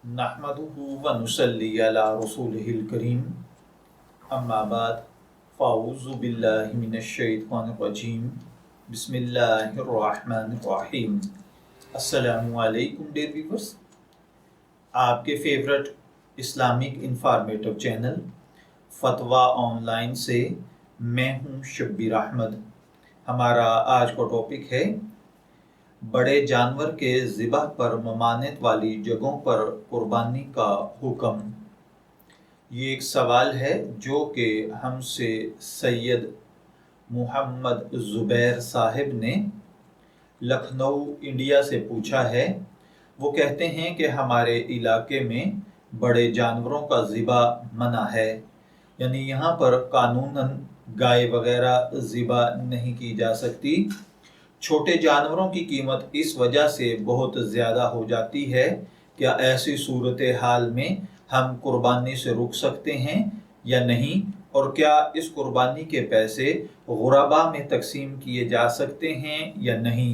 नहमदुहु व नुसल्ली अला रसूलिहिल करीम अम्मा बाद फ़ाऊज़ु बिल्लाहि मिनश शैतानिर रजीम बिस्मिल्लाहिर रहमानिर रहीम। अस्सलामु अलैकुम डियर व्यूअर्स, आपके फेवरेट इस्लामिक इंफॉर्मेटिव चैनल फतवा ऑनलाइन से मैं हूँ शब्बीर अहमद। हमारा आज का टॉपिक है बड़े जानवर के ज़िबह पर ममानियत वाली जगहों पर कुर्बानी का हुक्म। ये एक सवाल है जो कि हमसे सैयद मोहम्मद ज़ुबैर साहिब ने लखनऊ इंडिया से पूछा है। वो कहते हैं कि हमारे इलाके में बड़े जानवरों का ज़िबा मना है, यानी यहाँ पर कानूनन गाय वगैरह ज़िबा नहीं की जा सकती। छोटे जानवरों की कीमत इस वजह से बहुत ज़्यादा हो जाती है। क्या ऐसी सूरत हाल में हम कुर्बानी से रुक सकते हैं या नहीं, और क्या इस कुर्बानी के पैसे गुरबा में तकसीम किए जा सकते हैं या नहीं?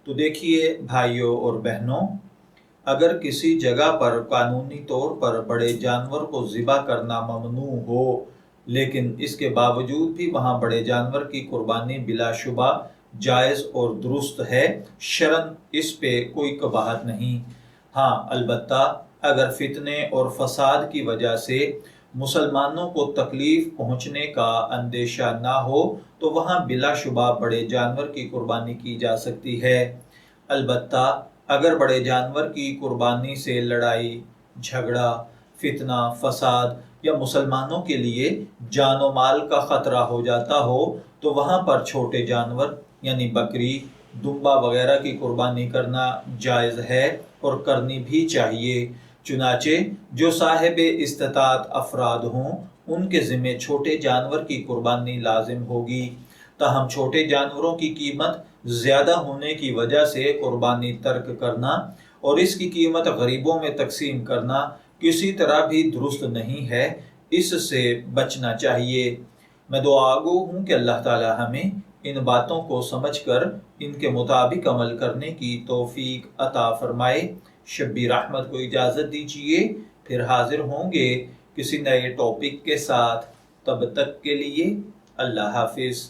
तो देखिए भाइयों और बहनों, अगर किसी जगह पर कानूनी तौर पर बड़े जानवर को ज़िबा करना ममनू हो, लेकिन इसके बावजूद भी वहाँ बड़े जानवर की कुर्बानी बिलाशुबा जायज़ और दुरुस्त है, शरन इस पे कोई कबाहत नहीं। हाँ, अलबत्ता अगर फितने और फसाद की वजह से मुसलमानों को तकलीफ पहुँचने का अंदेशा ना हो तो वहाँ बिलाशुबा बड़े जानवर की कुर्बानी की जा सकती है। अलबत्ता अगर बड़े जानवर की कुर्बानी से लड़ाई झगड़ा, फितना, फसाद या मुसलमानों के लिए जानो माल का ख़तरा हो जाता हो तो वहाँ पर छोटे जानवर यानी बकरी, दुम्बा वगैरह की कुर्बानी करना जायज़ है और करनी भी चाहिए। चुनाचे जो साहिब इस्तिताअत अफराद हों उनके ज़िम्मे छोटे जानवर की कुर्बानी लाजिम होगी। ताहम छोटे जानवरों की कीमत ज़्यादा होने की वजह से कुर्बानी तर्क करना और इसकी कीमत गरीबों में तकसीम करना किसी तरह भी दुरुस्त नहीं है, इससे बचना चाहिए। मैं दुआगो हूँ कि अल्लाह ताला हमें इन बातों को समझकर इनके मुताबिक अमल करने की तौफीक अता फरमाए। शब्बीर अहमद को इजाज़त दीजिए, फिर हाजिर होंगे किसी नए टॉपिक के साथ। तब तक के लिए अल्लाह हाफिज़।